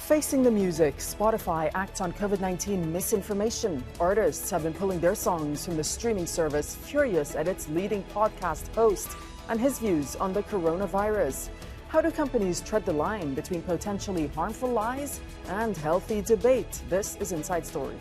Facing the music, Spotify acts on COVID-19 misinformation. Artists have been pulling their songs from the streaming service, furious at its leading podcast host and his views on the coronavirus. How do companies tread the line between potentially harmful lies and healthy debate? This is Inside Story.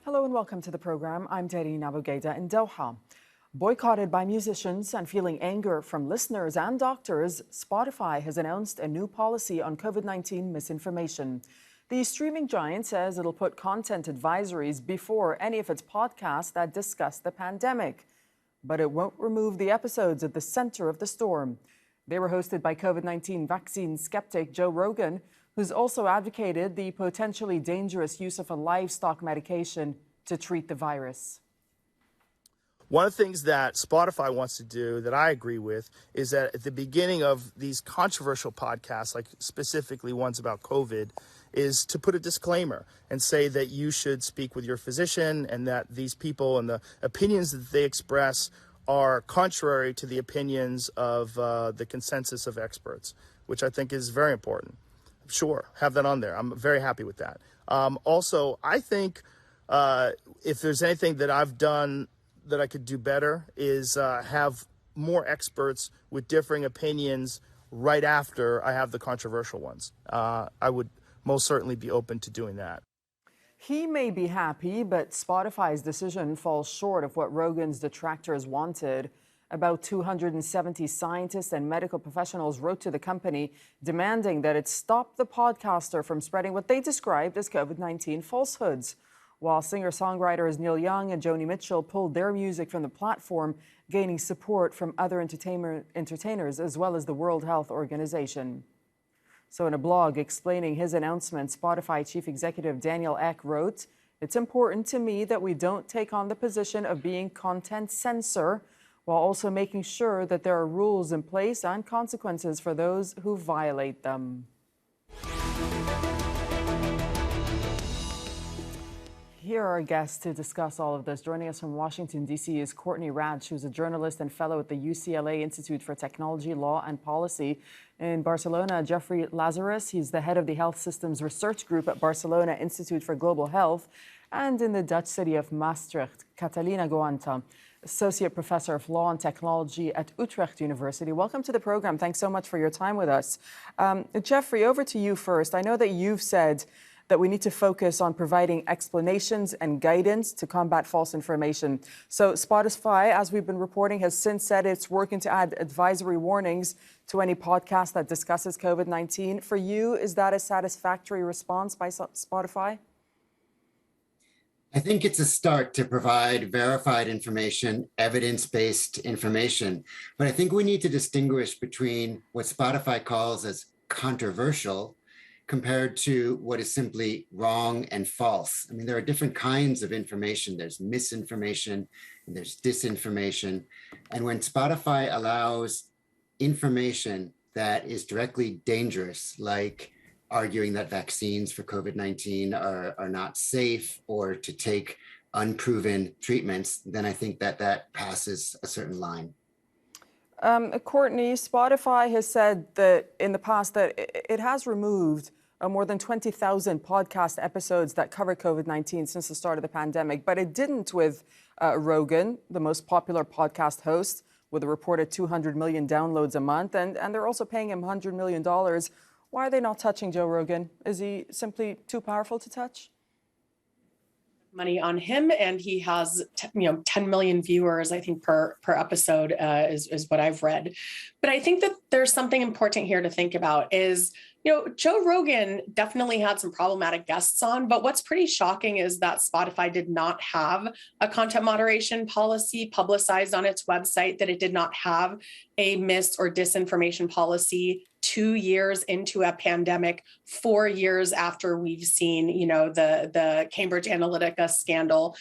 Hello and welcome to the program. I'm Dareen Abughaida in Doha. Boycotted by musicians and feeling anger from listeners and doctors, Spotify has announced a new policy on COVID-19 misinformation. The streaming giant says it'll put content advisories before any of its podcasts that discuss the pandemic. But it won't remove the episodes at the center of the storm. They were hosted by COVID-19 vaccine skeptic Joe Rogan, who's also advocated the potentially dangerous use of a livestock medication to treat the virus. One of the things that Spotify wants to do that I agree with is that at the beginning of these controversial podcasts, like specifically ones about COVID, is to put a disclaimer and say that you should speak with your physician and that these people and the opinions that they express are contrary to the opinions of the consensus of experts, which I think is very important. Sure, have that on there. I'm very happy with that. Also, I think if there's anything that I've done that I could do better is have more experts with differing opinions right after I have the controversial ones. I would most certainly be open to doing that. He may be happy, but Spotify's decision falls short of what Rogan's detractors wanted. About 270 scientists and medical professionals wrote to the company demanding that it stop the podcaster from spreading what they described as COVID-19 falsehoods. While singer-songwriters Neil Young and Joni Mitchell pulled their music from the platform, gaining support from other entertainers as well as the World Health Organization. So in a blog explaining his announcement, Spotify chief executive Daniel Ek wrote, "It's important to me that we don't take on the position of being content censor, while also making sure that there are rules in place and consequences for those who violate them." Here are our guests to discuss all of this. Joining us from Washington, D.C. is Courtney Radsch, who's a journalist and fellow at the UCLA Institute for Technology, Law and Policy. In Barcelona, Jeffrey Lazarus, he's the head of the Health Systems Research Group at Barcelona Institute for Global Health. And in the Dutch city of Maastricht, Catalina Goanta, Associate Professor of Law and Technology at Utrecht University. Welcome to the program. Thanks so much for your time with us. Jeffrey, over to you first. I know that you've said that we need to focus on providing explanations and guidance to combat false information. So Spotify, as we've been reporting, has since said it's working to add advisory warnings to any podcast that discusses COVID-19. For you, is that a satisfactory response by Spotify? I think it's a start to provide verified information, evidence-based information. But I think we need to distinguish between what Spotify calls as controversial compared to what is simply wrong and false. I mean, there are different kinds of information. There's misinformation and there's disinformation. And when Spotify allows information that is directly dangerous, like arguing that vaccines for COVID-19 are not safe or to take unproven treatments, then I think that passes a certain line. Courtney, Spotify has said that in the past that it has removed more than 20,000 podcast episodes that cover COVID-19 since the start of the pandemic, but it didn't with Rogan, the most popular podcast host, with a reported 200 million downloads a month, and they're also paying him $100 million. Why are they not touching Joe Rogan? Is he simply too powerful to touch? Money on him, and he has 10 million viewers, I think, per episode is what I've read. But I think that there's something important here to think about is, Joe Rogan definitely had some problematic guests on, but what's pretty shocking is that Spotify did not have a content moderation policy publicized on its website, that it did not have a mis or disinformation policy 2 years into a pandemic, 4 years after we've seen, the Cambridge Analytica scandal.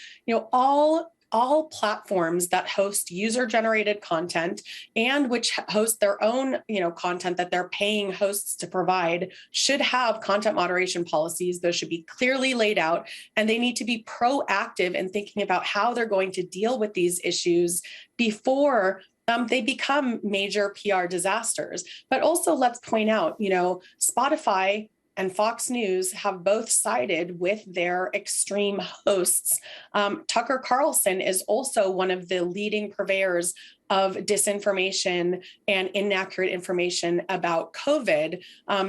All all platforms that host user-generated content and which host their own, content that they're paying hosts to provide should have content moderation policies. Those should be clearly laid out, and they need to be proactive in thinking about how they're going to deal with these issues before they become major PR disasters. But also, let's point out, Spotify and Fox News have both sided with their extreme hosts. Tucker Carlson is also one of the leading purveyors of disinformation and inaccurate information about COVID.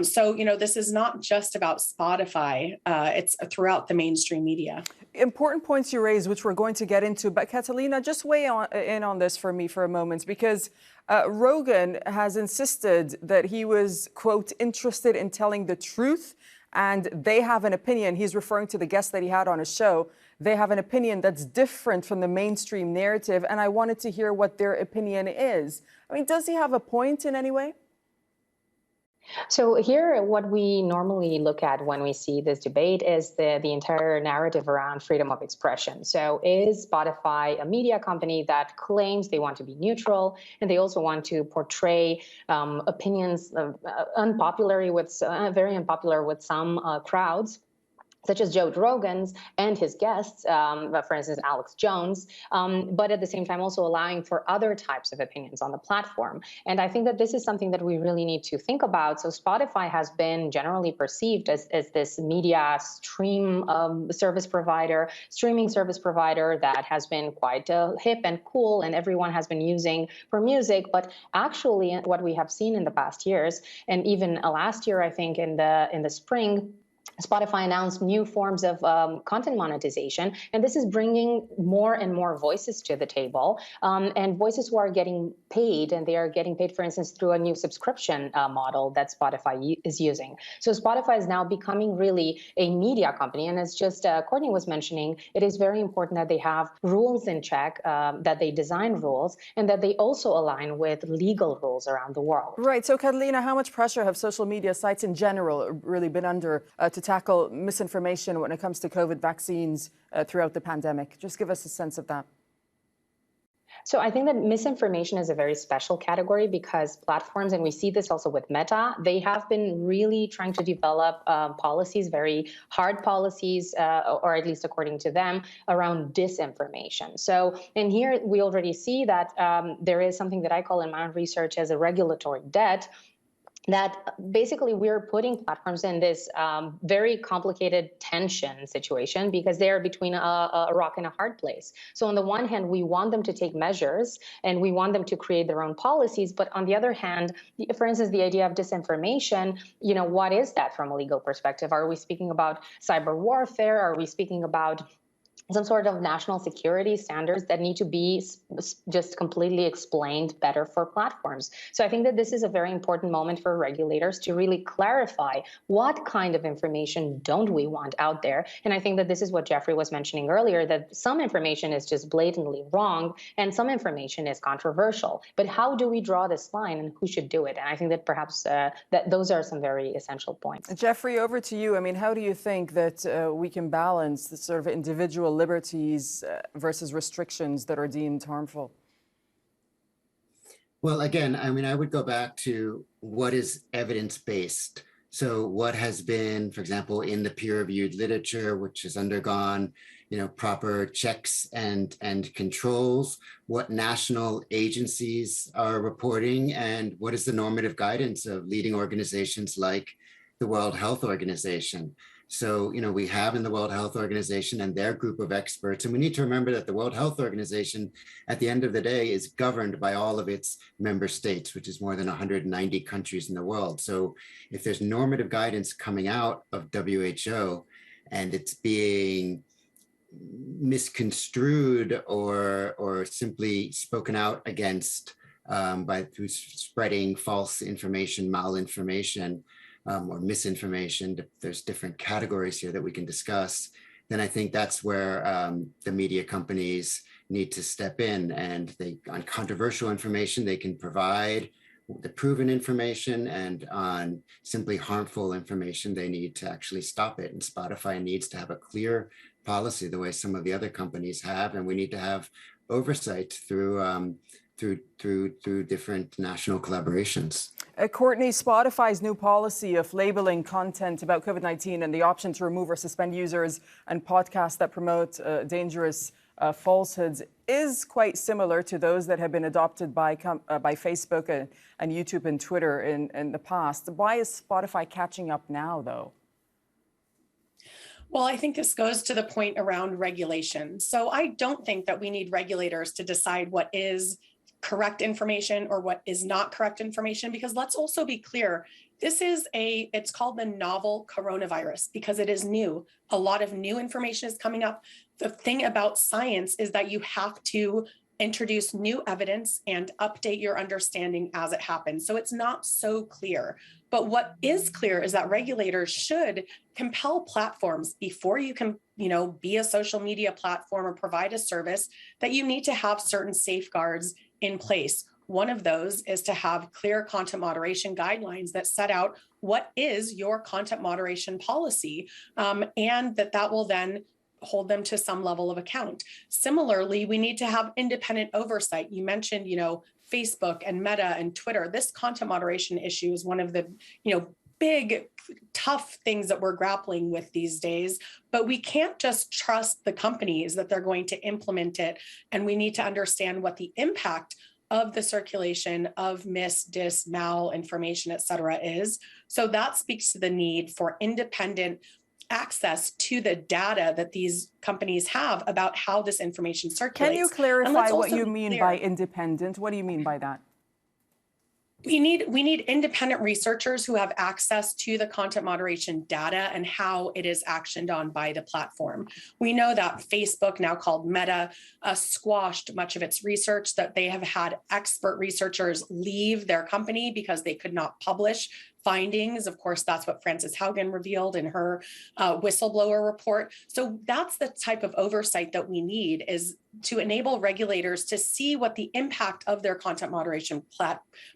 So, this is not just about Spotify. It's throughout the mainstream media. Important points you raised, which we're going to get into. But Catalina, just weigh in on this for me for a moment, because Rogan has insisted that he was, quote, interested in telling the truth, and they have an opinion. He's referring to the guests that he had on his show. They have an opinion that's different from the mainstream narrative, and I wanted to hear what their opinion is. I mean, does he have a point in any way? So here, what we normally look at when we see this debate is the entire narrative around freedom of expression. So is Spotify a media company that claims they want to be neutral, and they also want to portray opinions very unpopular with some crowds, such as Joe Rogan's and his guests, for instance, Alex Jones, but at the same time also allowing for other types of opinions on the platform. And I think that this is something that we really need to think about. So Spotify has been generally perceived as this media streaming service provider that has been quite hip and cool, and everyone has been using for music. But actually, what we have seen in the past years, and even last year, I think in the spring, Spotify announced new forms of content monetization, and this is bringing more and more voices to the table, and voices who are getting paid, and they are getting paid, for instance, through a new subscription model that Spotify is using. So Spotify is now becoming really a media company, and as just Courtney was mentioning, it is very important that they have rules in check, that they design rules, and that they also align with legal rules around the world. Right. So, Catalina, how much pressure have social media sites in general really been under to tackle misinformation when it comes to COVID vaccines throughout the pandemic? Just give us a sense of that. So I think that misinformation is a very special category because platforms, and we see this also with Meta, they have been really trying to develop policies, very hard policies, or at least according to them, around disinformation. So in here, we already see that there is something that I call in my own research as a regulatory debt, that basically we're putting platforms in this very complicated tension situation because they are between a rock and a hard place. So on the one hand, we want them to take measures and we want them to create their own policies. But on the other hand, for instance, the idea of disinformation, what is that from a legal perspective? Are we speaking about cyber warfare? Are we speaking about some sort of national security standards that need to be just completely explained better for platforms? So I think that this is a very important moment for regulators to really clarify what kind of information don't we want out there. And I think that this is what Jeffrey was mentioning earlier, that some information is just blatantly wrong and some information is controversial. But how do we draw this line and who should do it? And I think that perhaps that those are some very essential points. Jeffrey, over to you. I mean, how do you think that we can balance the sort of individual liberties versus restrictions that are deemed harmful? Well, again, I mean, I would go back to what is evidence-based. So what has been, for example, in the peer-reviewed literature, which has undergone, proper checks and controls, what national agencies are reporting, and what is the normative guidance of leading organizations like the World Health Organization. So, we have in the World Health Organization and their group of experts, and we need to remember that the World Health Organization, at the end of the day, is governed by all of its member states, which is more than 190 countries in the world. So if there's normative guidance coming out of WHO and it's being misconstrued or simply spoken out against through spreading false information, malinformation, or misinformation, there's different categories here that we can discuss, then I think that's where the media companies need to step in, and on controversial information, they can provide the proven information and on simply harmful information, they need to actually stop it. And Spotify needs to have a clear policy the way some of the other companies have, and we need to have oversight through different national collaborations. Courtney, Spotify's new policy of labeling content about COVID-19 and the option to remove or suspend users and podcasts that promote dangerous falsehoods is quite similar to those that have been adopted by Facebook and YouTube and Twitter in the past. Why is Spotify catching up now, though? Well, I think this goes to the point around regulation. So I don't think that we need regulators to decide what is correct information or what is not correct information, because let's also be clear, it's called the novel coronavirus because it is new. A lot of new information is coming up. The thing about science is that you have to introduce new evidence and update your understanding as it happens. So it's not so clear. But what is clear is that regulators should compel platforms before you can, be a social media platform or provide a service, that you need to have certain safeguards in place. One of those is to have clear content moderation guidelines that set out what is your content moderation policy, and that will then hold them to some level of account. Similarly, we need to have independent oversight. You mentioned, Facebook and Meta and Twitter. This content moderation issue is one of the, big, tough things that we're grappling with these days. But we can't just trust the companies that they're going to implement it. And we need to understand what the impact of the circulation of mis, dis, mal information, et cetera, is. So that speaks to the need for independent access to the data that these companies have about how this information circulates. Can you clarify what you mean by independent? What do you mean by that? We need independent researchers who have access to the content moderation data and how it is actioned on by the platform. We know that Facebook, now called Meta, squashed much of its research, that they have had expert researchers leave their company because they could not publish findings. Of course, that's what Frances Haugen revealed in her whistleblower report. So that's the type of oversight that we need, is to enable regulators to see what the impact of their content moderation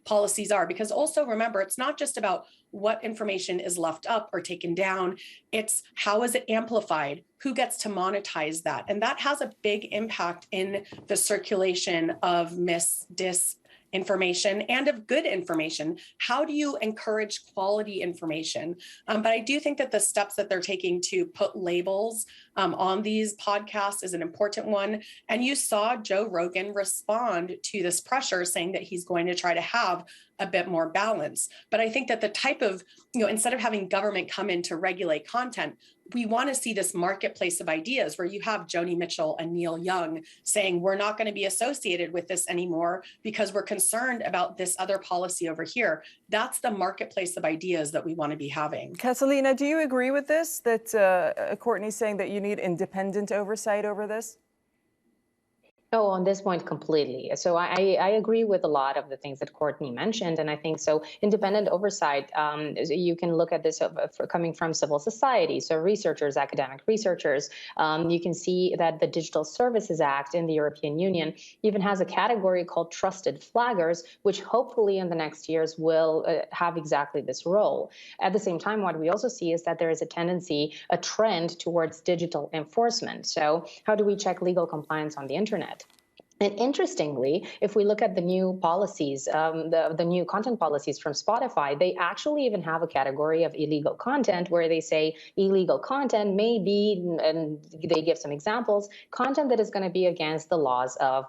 policies are. Because also remember, it's not just about what information is left up or taken down, it's how is it amplified, who gets to monetize that. And that has a big impact in the circulation of mis, dis, information and of good information. How do you encourage quality information? But I do think that the steps that they're taking to put labels on these podcasts is an important one. And you saw Joe Rogan respond to this pressure, saying that he's going to try to have a bit more balance. But I think that the type of, instead of having government come in to regulate content, we want to see this marketplace of ideas where you have Joni Mitchell and Neil Young saying, we're not going to be associated with this anymore because we're concerned about this other policy over here. That's the marketplace of ideas that we want to be having. Catalina, do you agree with this, that Courtney's saying that you need independent oversight over this? Oh, on this point, completely. So I agree with a lot of the things that Courtney mentioned. And I think so independent oversight, you can look at this coming from civil society. So researchers, academic researchers, you can see that the Digital Services Act in the European Union even has a category called trusted flaggers, which hopefully in the next years will have exactly this role. At the same time, what we also see is that there is a tendency, a trend towards digital enforcement. So how do we check legal compliance on the internet? And interestingly, if we look at the new policies, the new content policies from Spotify, they actually even have a category of illegal content where they say illegal content may be, and they give some examples, content that is going to be against the laws of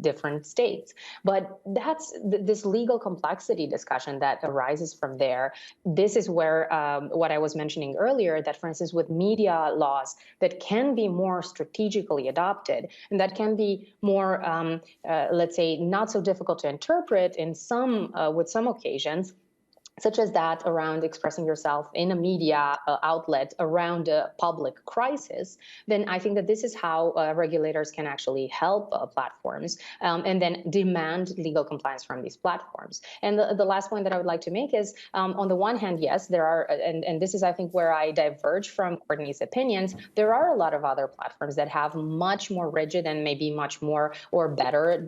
different states. But that's this legal complexity discussion that arises from there. This is where what I was mentioning earlier, that for instance, with media laws that can be more strategically adopted and that can be more let's say, not so difficult to interpret in some with some occasions, such as that around expressing yourself in a media outlet around a public crisis, then I think that this is how regulators can actually help platforms and then demand legal compliance from these platforms. And the last point that I would like to make is, on the one hand, yes, there are, and this is, I think, where I diverge from Courtney's opinions, there are a lot of other platforms that have much more rigid and maybe much more or better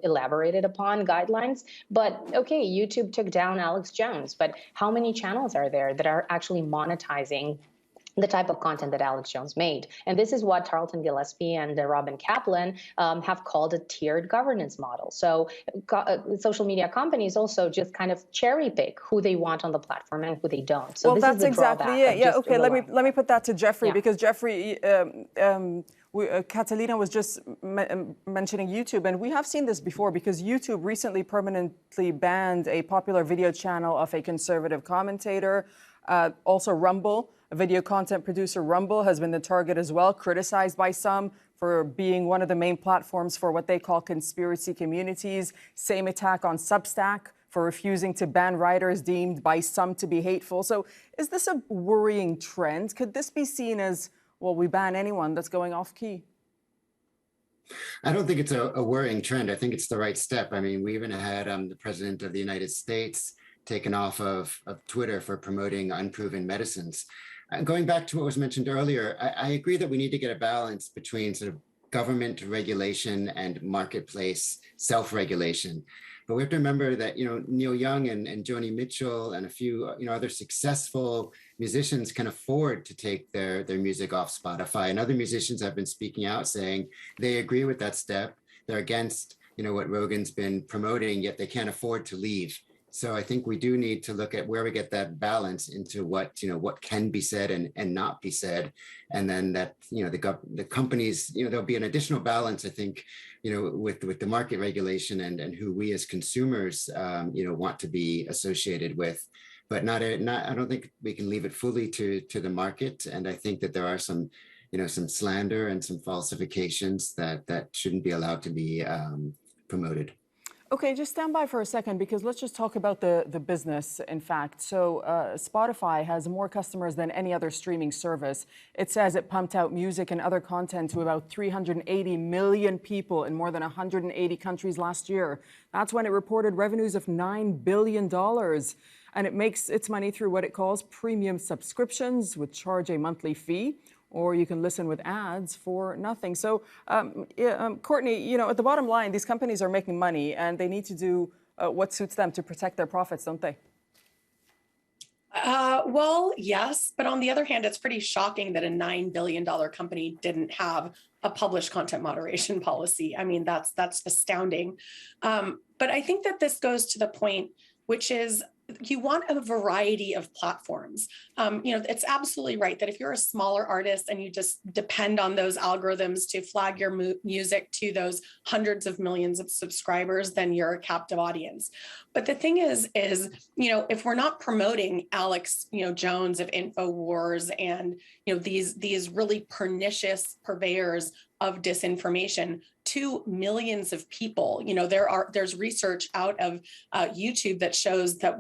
elaborated upon guidelines. But okay, YouTube took down Alex Jones, but how many channels are there that are actually monetizing the type of content that Alex Jones made? And this is what Tarleton Gillespie and Robin Kaplan have called a tiered governance model. So social media companies also just kind of cherry pick who they want on the platform and who they don't. So well, this that's is the exactly it. Yeah. Okay. Let me put that to Jeffrey, Yeah. because Jeffrey, Catalina was just mentioning YouTube, and we have seen this before because YouTube recently permanently banned a popular video channel of a conservative commentator. Also, Rumble, a video content producer, Rumble has been the target as well, criticized by some for being one of the main platforms for what they call conspiracy communities. Same attack on Substack for refusing to ban writers deemed by some to be hateful. So is this a worrying trend? Could this be seen as, well, we ban anyone that's going off key? I don't think it's a worrying trend. I think it's the right step. I mean, we even had the president of the United States taken off of Twitter for promoting unproven medicines. Going back to what was mentioned earlier, I agree that we need to get a balance between sort of government regulation and marketplace self-regulation. But we have to remember that, Neil Young and Joni Mitchell and a few, other successful musicians can afford to take their music off Spotify. And other musicians have been speaking out saying they agree with that step. They're against, what Rogan's been promoting, yet they can't afford to leave. So I think we do need to look at where we get that balance into what can be said and not be said. And then that, the companies, there'll be an additional balance, I think, with the market regulation and who we as consumers, want to be associated with. But I don't think we can leave it fully to the market. And I think that there are some slander and some falsifications that shouldn't be allowed to be promoted. Okay, just stand by for a second, because let's just talk about the business, in fact. So Spotify has more customers than any other streaming service. It says it pumped out music and other content to about 380 million people in more than 180 countries last year. That's when it reported revenues of $9 billion. And it makes its money through what it calls premium subscriptions, which charge a monthly fee, or you can listen with ads for nothing. So, Courtney, at the bottom line, these companies are making money and they need to do what suits them to protect their profits, don't they? Well, yes. But on the other hand, it's pretty shocking that a $9 billion company didn't have a published content moderation policy. I mean, that's astounding. But I think that this goes to the point, which is, you want a variety of platforms. It's absolutely right that if you're a smaller artist and you just depend on those algorithms to flag your music to those hundreds of millions of subscribers, then you're a captive audience. But the thing is, if we're not promoting Alex, Jones of InfoWars and, these really pernicious purveyors of disinformation to millions of people, there's research out of YouTube that shows that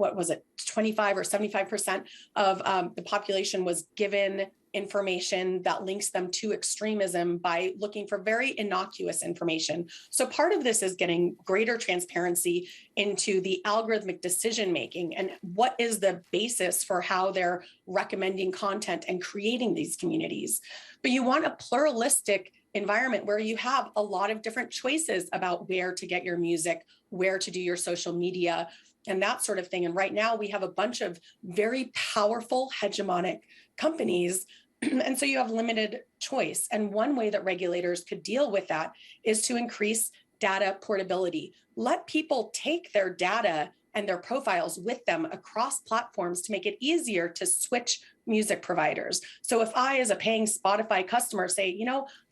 25 or 75% of the population was given information that links them to extremism by looking for very innocuous information. So part of this is getting greater transparency into the algorithmic decision making and what is the basis for how they're recommending content and creating these communities. But you want a pluralistic environment where you have a lot of different choices about where to get your music, where to do your social media, and that sort of thing. And right now we have a bunch of very powerful hegemonic companies. And so you have limited choice. And one way that regulators could deal with that is to increase data portability. Let people take their data and their profiles with them across platforms to make it easier to switch music providers. So if I, as a paying Spotify customer, say,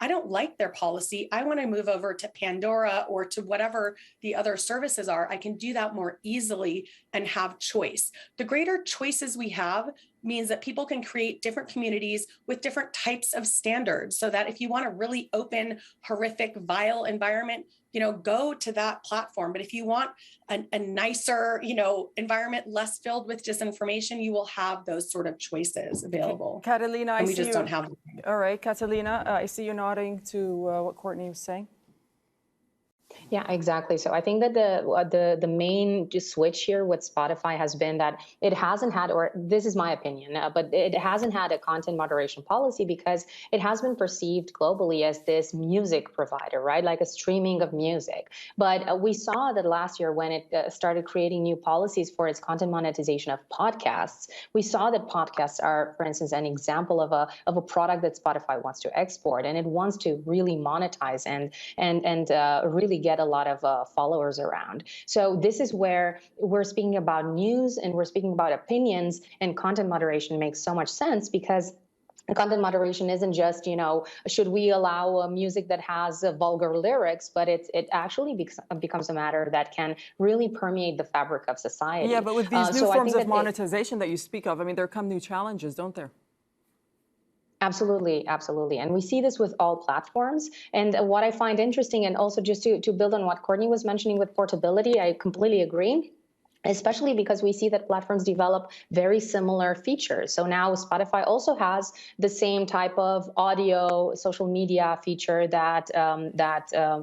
I don't like their policy, I want to move over to Pandora or to whatever the other services are, I can do that more easily and have choice. The greater choices we have, means that people can create different communities with different types of standards, so that if you want a really open, horrific, vile environment, go to that platform. But if you want a nicer, environment less filled with disinformation, you will have those sort of choices available. Catalina, and we just don't have them. All right, Catalina, I see you nodding to what Courtney was saying. Yeah, exactly. So I think that the main switch here with Spotify has been that it hasn't had, or this is my opinion, but it hasn't had a content moderation policy because it has been perceived globally as this music provider, right? Like a streaming of music. But we saw that last year when it started creating new policies for its content monetization of podcasts, we saw that podcasts are, for instance, an example of a product that Spotify wants to export, and it wants to really monetize and really get a lot of followers around. So this is where we're speaking about news and we're speaking about opinions, and content moderation makes so much sense because content moderation isn't just, should we allow music that has vulgar lyrics, but it actually becomes a matter that can really permeate the fabric of society. Yeah, but with these new forms of monetization that you speak of, I mean, there come new challenges, don't there? Absolutely, absolutely. And we see this with all platforms. And what I find interesting, and also just to build on what Courtney was mentioning with portability, I completely agree. Especially because we see that platforms develop very similar features. So now Spotify also has the same type of audio social media feature that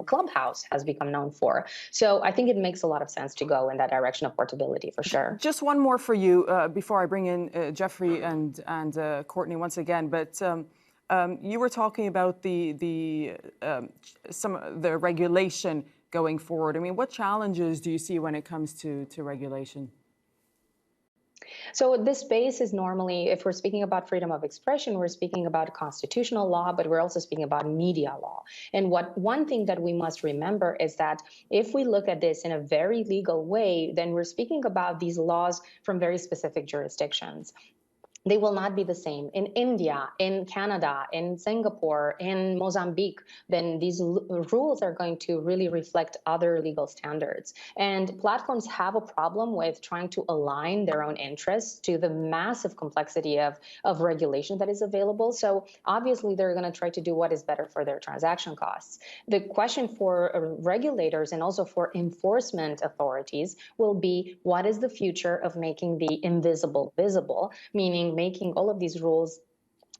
Clubhouse has become known for. So I think it makes a lot of sense to go in that direction of portability for sure. Just one more for you before I bring in Jeffrey and Courtney once again. But you were talking about the regulation going forward. I mean, what challenges do you see when it comes to regulation? So this space is normally, if we're speaking about freedom of expression, we're speaking about constitutional law, but we're also speaking about media law. And one thing that we must remember is that if we look at this in a very legal way, then we're speaking about these laws from very specific jurisdictions. They will not be the same in India, in Canada, in Singapore, in Mozambique. Then these rules are going to really reflect other legal standards. And platforms have a problem with trying to align their own interests to the massive complexity of regulation that is available. So obviously, they're going to try to do what is better for their transaction costs. The question for regulators and also for enforcement authorities will be, what is the future of making the invisible visible, meaning making all of these rules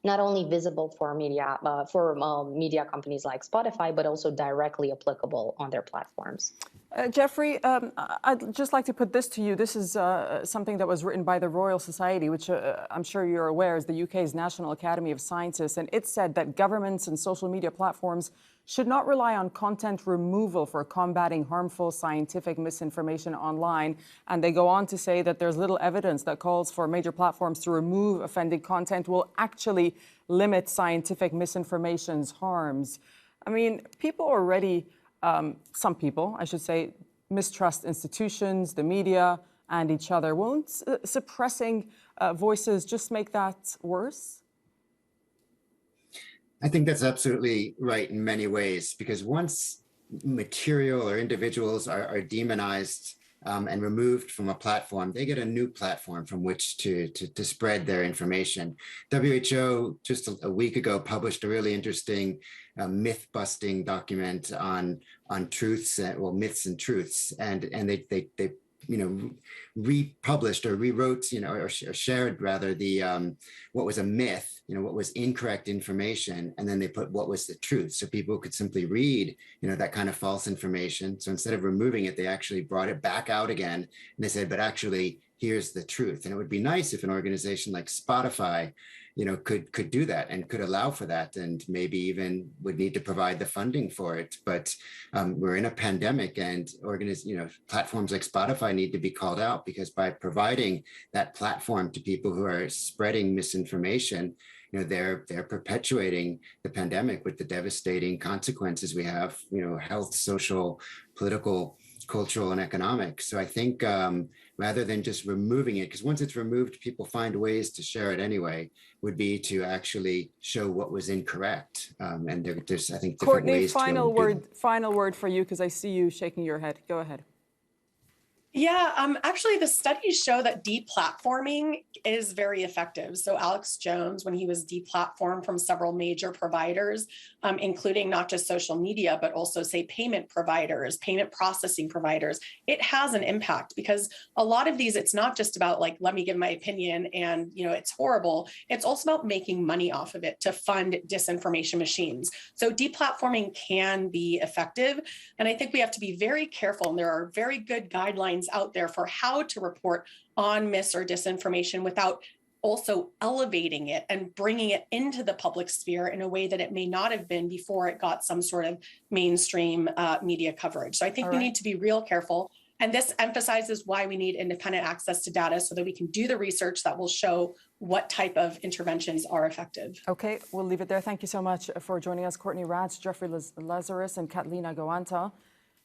not only visible for media companies like Spotify, but also directly applicable on their platforms. Jeffrey, I'd just like to put this to you. This is something that was written by the Royal Society, which I'm sure you're aware is the UK's National Academy of Sciences, and it said that governments and social media platforms should not rely on content removal for combating harmful scientific misinformation online. And they go on to say that there's little evidence that calls for major platforms to remove offending content will actually limit scientific misinformation's harms. I mean, people already, some people, I should say, mistrust institutions, the media, and each other. Won't suppressing voices just make that worse? I think that's absolutely right in many ways, because once material or individuals are demonized and removed from a platform, they get a new platform from which to spread their information. WHO just a week ago published a really interesting myth-busting document on truths, myths and truths, and they republished or rewrote, or shared rather the what was a myth, what was incorrect information, and then they put what was the truth, so people could simply read, that kind of false information. So instead of removing it, they actually brought it back out again, and they said, but actually, here's the truth. And it would be nice if an organization like Spotify, could do that and could allow for that, and maybe even would need to provide the funding for it. But we're in a pandemic, and platforms like Spotify need to be called out, because by providing that platform to people who are spreading misinformation, they're perpetuating the pandemic with the devastating consequences we have, health, social, political, cultural, and economic. So I think rather than just removing it, because once it's removed, people find ways to share it anyway, would be to actually show what was incorrect. And there's, I think, different Courtney, ways final word for you, because I see you shaking your head. Go ahead. Yeah, actually, the studies show that deplatforming is very effective. So Alex Jones, when he was deplatformed from several major providers, including not just social media, but also, say, payment providers, payment processing providers, it has an impact because a lot of these, it's not just about like, let me give my opinion and, it's horrible. It's also about making money off of it to fund disinformation machines. So deplatforming can be effective. And I think we have to be very careful. And there are very good guidelines out there for how to report on mis or disinformation without also elevating it and bringing it into the public sphere in a way that it may not have been before it got some sort of mainstream media coverage. So I think we need to be real careful. And this emphasizes why we need independent access to data so that we can do the research that will show what type of interventions are effective. Okay, we'll leave it there. Thank you so much for joining us, Courtney Radsch, Jeffrey Lazarus, and Catalina Goanta.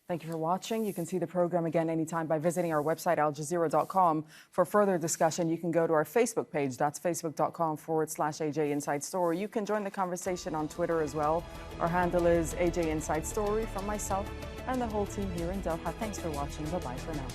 Thank you for watching. You can see the program again anytime by visiting our website, aljazeera.com. For further discussion, you can go to our Facebook page. That's facebook.com/AJ Inside Story. You can join the conversation on Twitter as well. Our handle is AJ Inside Story. From myself and the whole team here in Doha, thanks for watching. Bye-bye for now.